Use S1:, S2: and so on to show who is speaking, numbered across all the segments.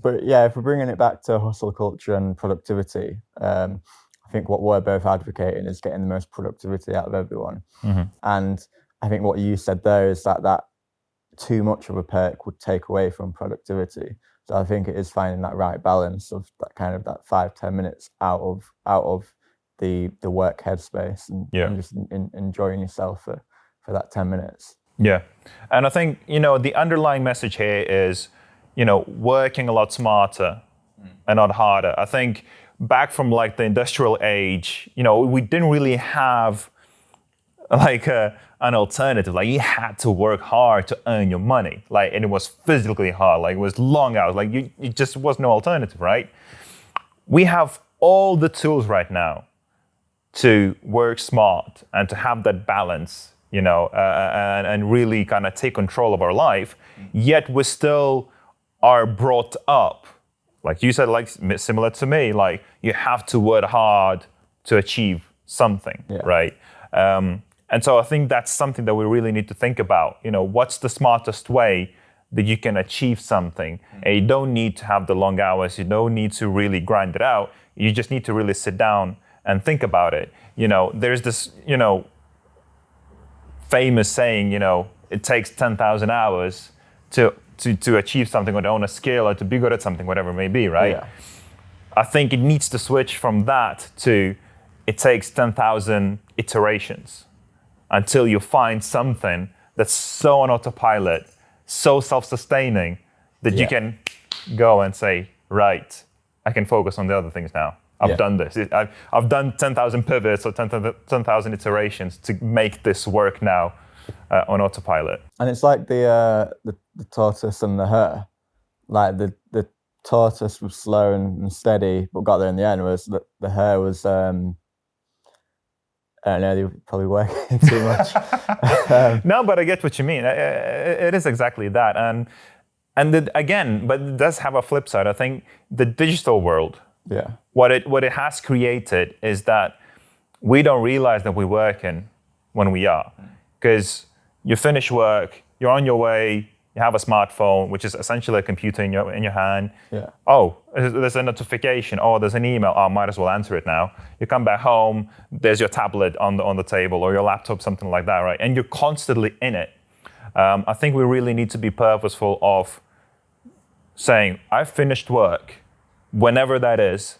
S1: But yeah, if we're bringing it back to hustle culture and productivity, I think what we're both advocating is getting the most productivity out of everyone. And I think what you said there is that too much of a perk would take away from productivity. So I think it is finding that right balance of that kind of that 5-10 minutes out of the work headspace and just enjoying yourself for that 10 minutes.
S2: Yeah. And I think, the underlying message here is, working a lot smarter and not harder. I think back from like the industrial age, we didn't really have like an alternative. Like you had to work hard to earn your money. Like, and it was physically hard. Like it was long hours. Like it just was no alternative, right? We have all the tools right now to work smart and to have that balance, and really kind of take control of our life. Yet we still are brought up, like you said, like similar to me, like you have to work hard to achieve something, right? And so I think that's something that we really need to think about. What's the smartest way that you can achieve something? And you don't need to have the long hours. You don't need to really grind it out. You just need to really sit down and think about it. There's this, famous saying, it takes 10,000 hours to achieve something or to own a skill or to be good at something, whatever it may be, right? Yeah. I think it needs to switch from that to it takes 10,000 iterations until you find something that's so on autopilot, so self-sustaining that you can go and say, right, I can focus on the other things now. I've done this. I've done 10,000 pivots or 10,000 iterations to make this work now on autopilot.
S1: And it's like the tortoise and the hare. Like the tortoise was slow and steady, but got there in the end. Whereas the hare was, I don't know, they were probably working too much.
S2: No, but I get what you mean. It is exactly that. And again, but it does have a flip side. I think the digital world, what it has created is that we don't realize that we're working when we are. Because you finish work, you're on your way, you have a smartphone, which is essentially a computer in your hand.
S1: Yeah.
S2: Oh, there's a notification. Oh, there's an email. Oh, might as well answer it now. You come back home, there's your tablet on the table or your laptop, something like that, right? And you're constantly in it. I think we really need to be purposeful of saying, I've finished work, whenever that is,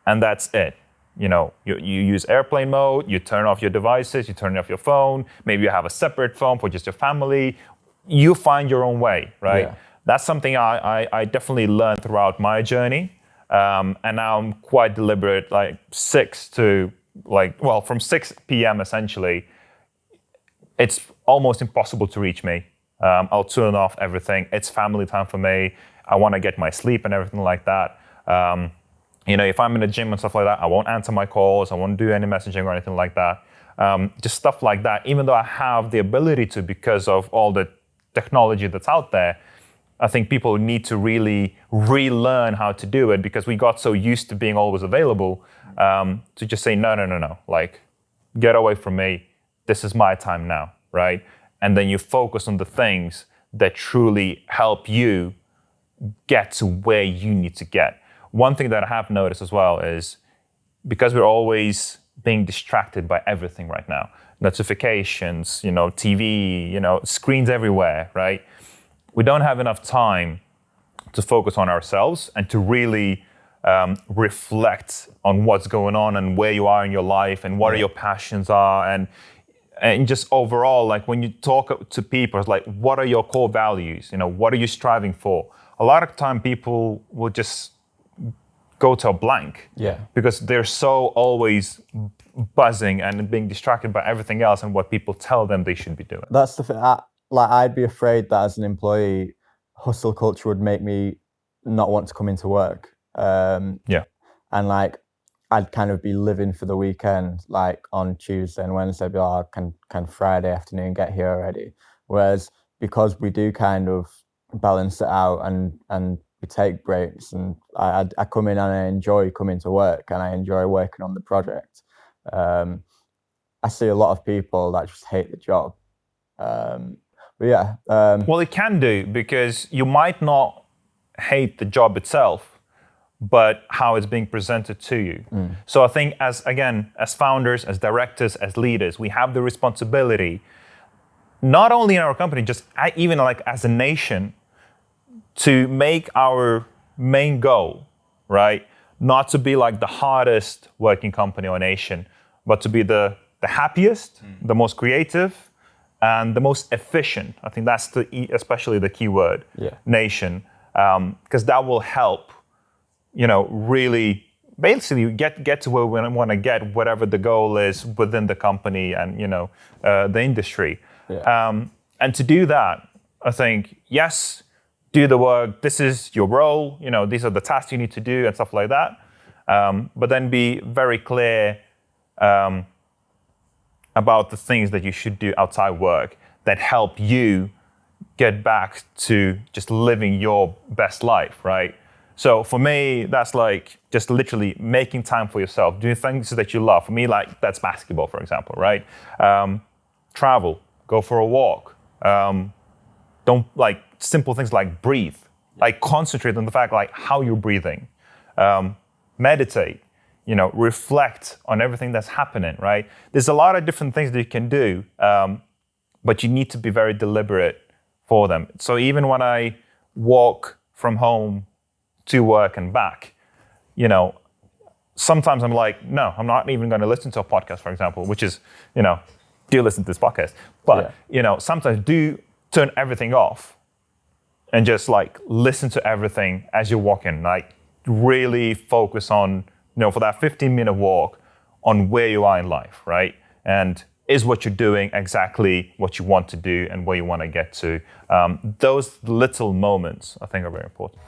S2: and that's it. You use airplane mode, you turn off your devices, you turn off your phone, maybe you have a separate phone for just your family. You find your own way, right? Yeah. That's something I definitely learned throughout my journey. And now I'm quite deliberate, like from 6 p.m. essentially, it's almost impossible to reach me. I'll turn off everything. It's family time for me. I want to get my sleep and everything like that. If I'm in the gym and stuff like that, I won't answer my calls. I won't do any messaging or anything like that. Just stuff like that, even though I have the ability to because of all the technology that's out there. I think people need to really relearn how to do it because we got so used to being always available to just say, no. Like, get away from me. This is my time now, right? And then you focus on the things that truly help you get to where you need to get. One thing that I have noticed as well is because we're always being distracted by everything right now, notifications, TV, screens everywhere, right? We don't have enough time to focus on ourselves and to really reflect on what's going on and where you are in your life and what your passions are and just overall, like when you talk to people, it's like, what are your core values? What are you striving for? A lot of time people will just go to a blank because they're so always buzzing and being distracted by everything else and what people tell them they should be doing.
S1: That's the thing. I'd be afraid that as an employee, hustle culture would make me not want to come into work. And I'd kind of be living for the weekend, like on Tuesday and Wednesday, be like, can Friday afternoon get here already? Whereas because we do kind of balance it out and we take breaks, and I come in and I enjoy coming to work and I enjoy working on the project. I see a lot of people that just hate the job.
S2: Well, it can do because you might not hate the job itself, but how it's being presented to you. So I think as founders, as directors, as leaders, we have the responsibility, not only in our company, just even like as a nation, to make our main goal, right, not to be like the hardest working company or nation, but to be the happiest, the most creative, and the most efficient. I think that's especially the key word, nation, because that will help, really basically get to where we want to get, whatever the goal is within the company and, the industry. And to do that, I think, yes, do the work. This is your role. These are the tasks you need to do and stuff like that. But then be very clear about the things that you should do outside work that help you get back to just living your best life, right? So for me, that's like just literally making time for yourself, doing things that you love. For me, like that's basketball, for example, right? Travel, go for a walk. Don't like simple things like breathe, like concentrate on the fact like how you're breathing. Meditate, reflect on everything that's happening, right? There's a lot of different things that you can do, but you need to be very deliberate for them. So even when I walk from home to work and back, sometimes I'm like, no, I'm not even going to listen to a podcast, for example, which is, do listen to this podcast. But, sometimes do turn everything off and just like listen to everything as you're walking, like really focus on, for that 15-minute walk on where you are in life, right? And is what you're doing exactly what you want to do and where you want to get to? Those little moments, I think, are very important.